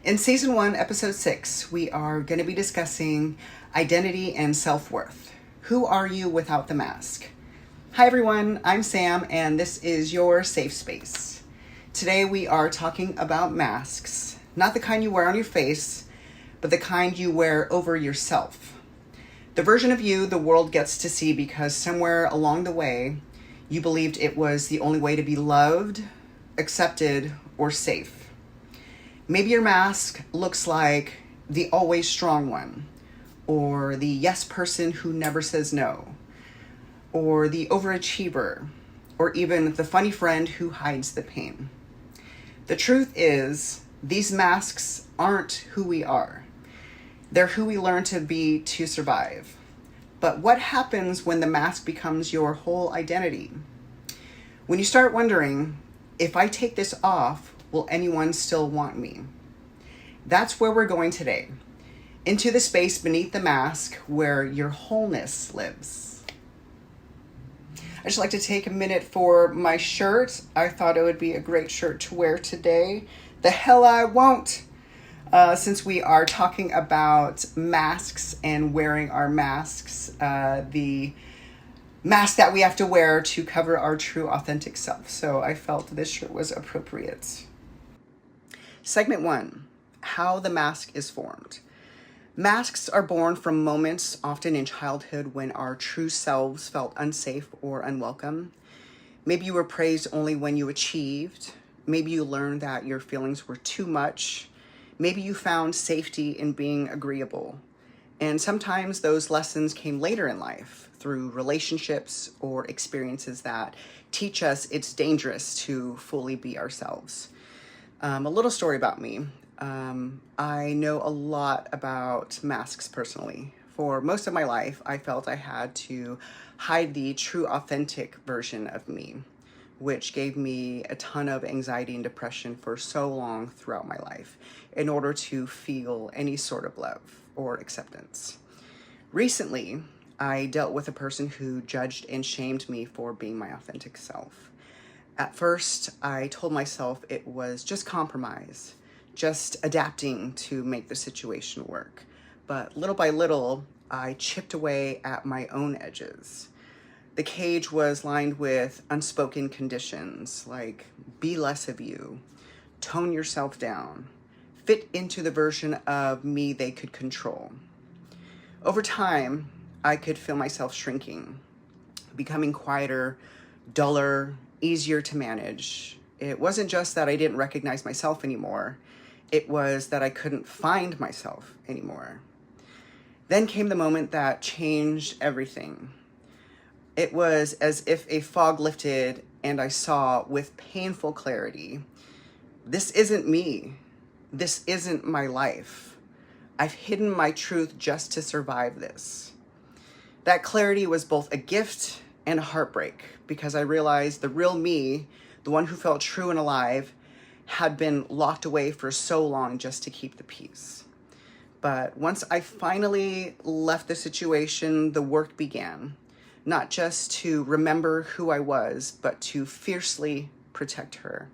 In season 1, episode 6, we are going to be discussing identity and self-worth. Who are you without the mask? Hi everyone, I'm Sam and this is your safe space. Today we are talking about masks, not the kind you wear on your face, but the kind you wear over yourself. The version of you the world gets to see because somewhere along the way you believed it was the only way to be loved, accepted, or safe. Maybe your mask looks like the always strong one, or the yes person who never says no, or the overachiever, or even the funny friend who hides the pain. The truth is, these masks aren't who we are. They're who we learn to be to survive. But what happens when the mask becomes your whole identity? When you start wondering, if I take this off, will anyone still want me? That's where we're going today, into the space beneath the mask where your wholeness lives. I just like to take a minute for my shirt. I thought it would be a great shirt to wear today. The hell I won't! Since we are talking about masks and wearing our masks, the mask that we have to wear to cover our true authentic self. So I felt this shirt was appropriate. Segment 1, how the mask is formed. Masks are born from moments, often in childhood, when our true selves felt unsafe or unwelcome. Maybe you were praised only when you achieved. Maybe you learned that your feelings were too much. Maybe you found safety in being agreeable. And sometimes those lessons came later in life through relationships or experiences that teach us it's dangerous to fully be ourselves. A little story about me. I know a lot about masks personally. For most of my life, I felt I had to hide the true authentic version of me, which gave me a ton of anxiety and depression for so long throughout my life in order to feel any sort of love or acceptance. Recently, I dealt with a person who judged and shamed me for being my authentic self. At first, I told myself it was just compromise, just adapting to make the situation work. But little by little, I chipped away at my own edges. The cage was lined with unspoken conditions like be less of you, tone yourself down, fit into the version of me they could control. Over time, I could feel myself shrinking, becoming quieter, duller, easier to manage. It wasn't just that I didn't recognize myself anymore. It was that I couldn't find myself anymore. Then came the moment that changed everything. It was as if a fog lifted and I saw with painful clarity, this isn't me. This isn't my life. I've hidden my truth just to survive this. That clarity was both a gift and a heartbreak because I realized the real me, the one who felt true and alive, had been locked away for so long just to keep the peace. But once I finally left the situation, the work began, not just to remember who I was, but to fiercely protect her.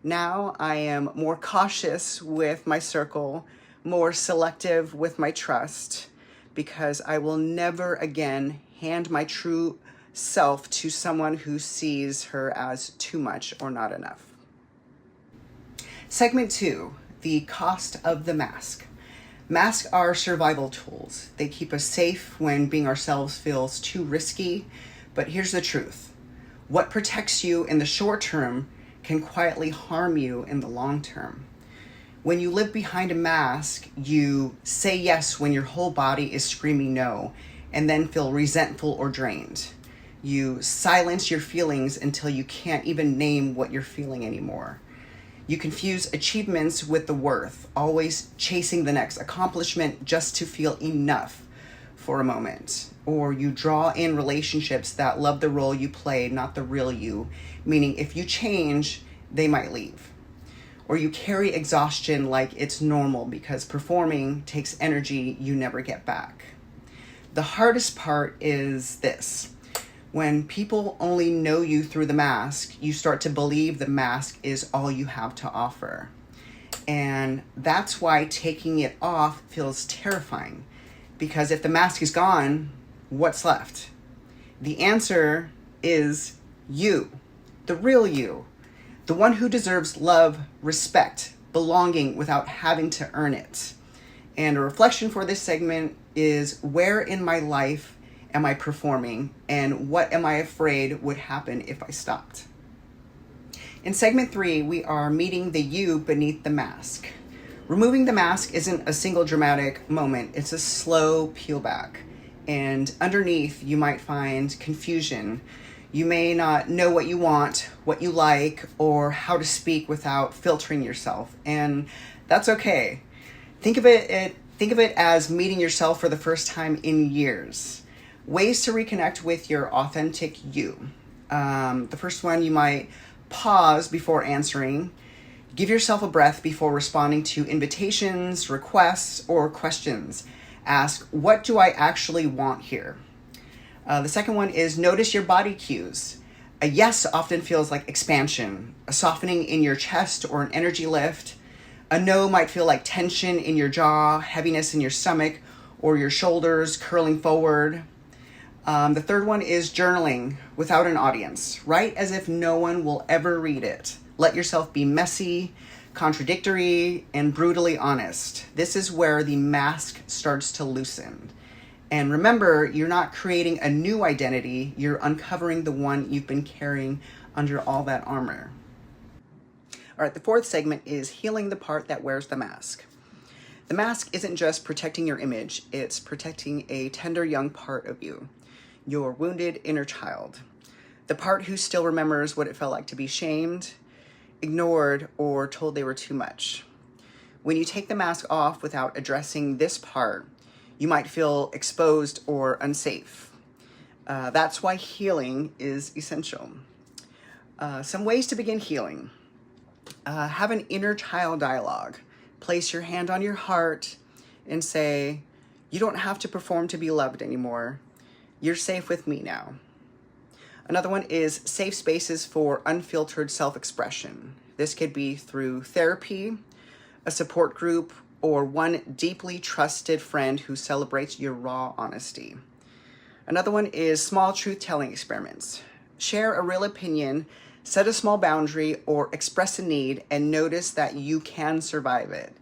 Now I am more cautious with my circle, more selective with my trust, because I will never again hand my true self to someone who sees her as too much or not enough. Segment 2, the cost of the mask. Masks are survival tools. They keep us safe when being ourselves feels too risky. But here's the truth. What protects you in the short term can quietly harm you in the long term. When you live behind a mask, you say yes when your whole body is screaming no, and then feel resentful or drained. You silence your feelings until you can't even name what you're feeling anymore. You confuse achievements with the worth, always chasing the next accomplishment just to feel enough for a moment. Or you draw in relationships that love the role you play, not the real you, meaning if you change, they might leave. Or you carry exhaustion like it's normal because performing takes energy you never get back. The hardest part is this. When people only know you through the mask, you start to believe the mask is all you have to offer. And that's why taking it off feels terrifying. Because if the mask is gone, what's left? The answer is you, the real you, the one who deserves love, respect, belonging without having to earn it. And a reflection for this segment is, where in my life am I performing, and what am I afraid would happen if I stopped? In segment 3, we are meeting the you beneath the mask. Removing the mask isn't a single dramatic moment, it's a slow peel back. And underneath, you might find confusion. You may not know what you want, what you like, or how to speak without filtering yourself. And that's okay. Think of it as meeting yourself for the first time in years. Ways to reconnect with your authentic you. The first one, you might pause before answering. Give yourself a breath before responding to invitations, requests, or questions. Ask, what do I actually want here? The second one is notice your body cues. A yes often feels like expansion, a softening in your chest or an energy lift. A no might feel like tension in your jaw, heaviness in your stomach, or your shoulders curling forward. The third one is journaling without an audience. Write as if no one will ever read it. Let yourself be messy, contradictory, and brutally honest. This is where the mask starts to loosen. And remember, you're not creating a new identity, you're uncovering the one you've been carrying under all that armor. All right, the fourth segment is healing the part that wears the mask. The mask isn't just protecting your image, it's protecting a tender young part of you, your wounded inner child, the part who still remembers what it felt like to be shamed, ignored, or told they were too much. When you take the mask off without addressing this part, you might feel exposed or unsafe. That's why healing is essential. Some ways to begin healing. Have an inner child dialogue. Place your hand on your heart and say, you don't have to perform to be loved anymore. You're safe with me now. Another one is safe spaces for unfiltered self-expression. This could be through therapy, a support group, or one deeply trusted friend who celebrates your raw honesty. Another one is small truth-telling experiments. Share a real opinion, set a small boundary, or express a need, and notice that you can survive it.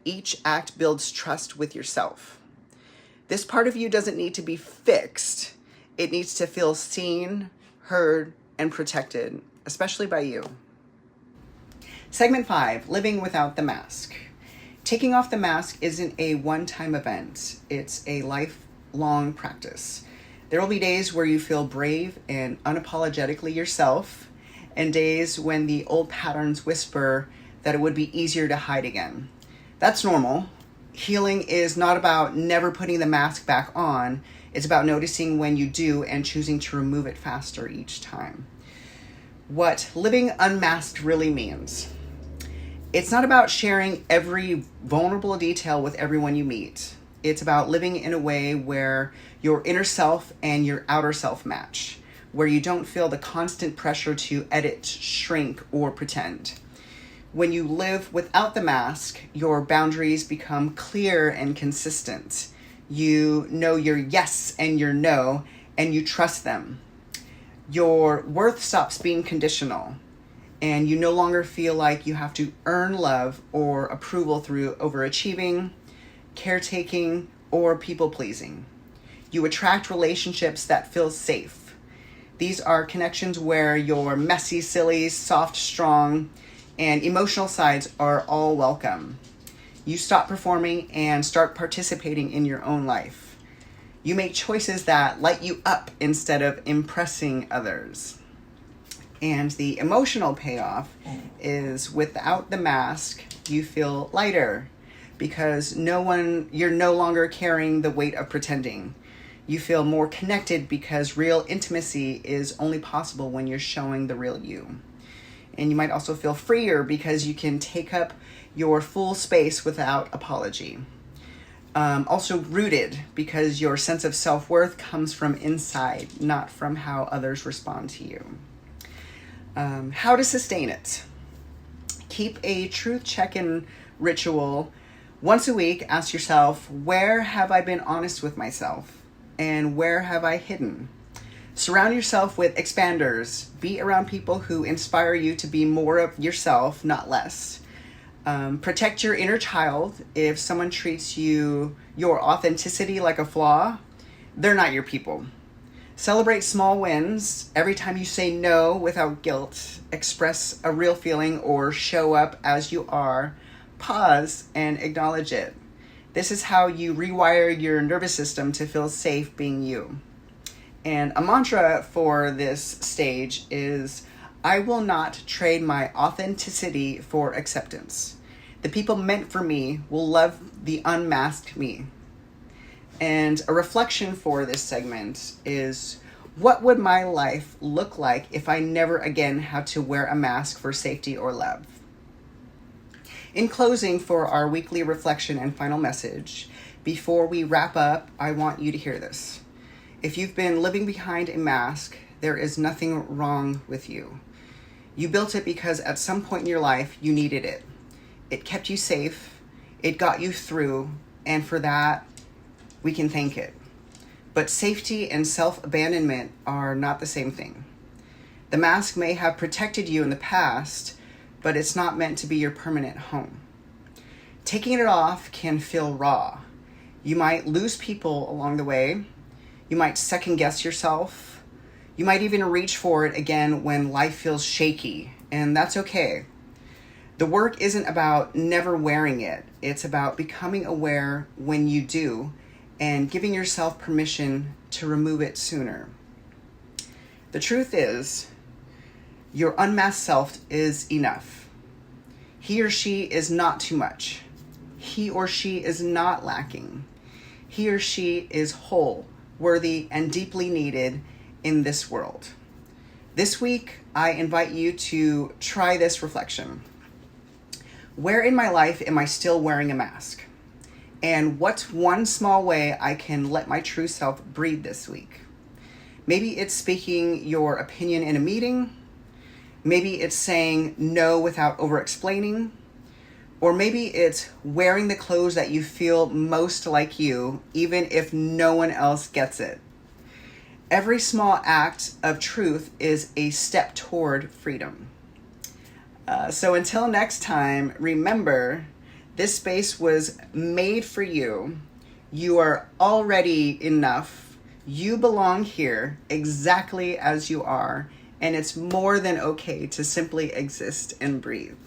Each act builds trust with yourself. This part of you doesn't need to be fixed. It needs to feel seen, heard, and protected, especially by you. Segment 5, living without the mask. Taking off the mask isn't a one-time event. It's a lifelong practice. There will be days where you feel brave and unapologetically yourself, and days when the old patterns whisper that it would be easier to hide again. That's normal. Healing is not about never putting the mask back on. It's about noticing when you do and choosing to remove it faster each time. What living unmasked really means. It's not about sharing every vulnerable detail with everyone you meet. It's about living in a way where your inner self and your outer self match, where you don't feel the constant pressure to edit, shrink, or pretend. When you live without the mask, your boundaries become clear and consistent. You know your yes and your no, and you trust them. Your worth stops being conditional, and you no longer feel like you have to earn love or approval through overachieving, caretaking, or people-pleasing. You attract relationships that feel safe. These are connections where your messy, silly, soft, strong, and emotional sides are all welcome. You stop performing and start participating in your own life. You make choices that light you up instead of impressing others. And the emotional payoff is without the mask, you feel lighter because you're no longer carrying the weight of pretending. You feel more connected because real intimacy is only possible when you're showing the real you. And you might also feel freer because you can take up your full space without apology. Also rooted because your sense of self-worth comes from inside, not from how others respond to you. How to sustain it. Keep a truth check-in ritual. Once a week, ask yourself, where have I been honest with myself? And where have I hidden? Surround yourself with expanders. Be around people who inspire you to be more of yourself, not less. Protect your inner child. If someone treats your authenticity like a flaw, they're not your people. Celebrate small wins. Every time you say no without guilt, express a real feeling or show up as you are, pause and acknowledge it. This is how you rewire your nervous system to feel safe being you. And a mantra for this stage is, I will not trade my authenticity for acceptance. The people meant for me will love the unmasked me. And a reflection for this segment is, what would my life look like if I never again had to wear a mask for safety or love? In closing, for our weekly reflection and final message, before we wrap up, I want you to hear this. If you've been living behind a mask, there is nothing wrong with you. You built it because at some point in your life, you needed it. It kept you safe, it got you through, and for that, we can thank it. But safety and self-abandonment are not the same thing. The mask may have protected you in the past, but it's not meant to be your permanent home. Taking it off can feel raw. You might lose people along the way. You might second guess yourself. You might even reach for it again when life feels shaky, and that's okay. The work isn't about never wearing it. It's about becoming aware when you do and giving yourself permission to remove it sooner. The truth is, your unmasked self is enough. He or she is not too much. He or she is not lacking. He or she is whole, worthy, and deeply needed in this world. This week, I invite you to try this reflection. Where in my life am I still wearing a mask? And what's one small way I can let my true self breathe this week? Maybe it's speaking your opinion in a meeting. Maybe it's saying no without over-explaining. Or maybe it's wearing the clothes that you feel most like you, even if no one else gets it. Every small act of truth is a step toward freedom. So until next time, remember, this space was made for you. You are already enough. You belong here exactly as you are, and it's more than okay to simply exist and breathe.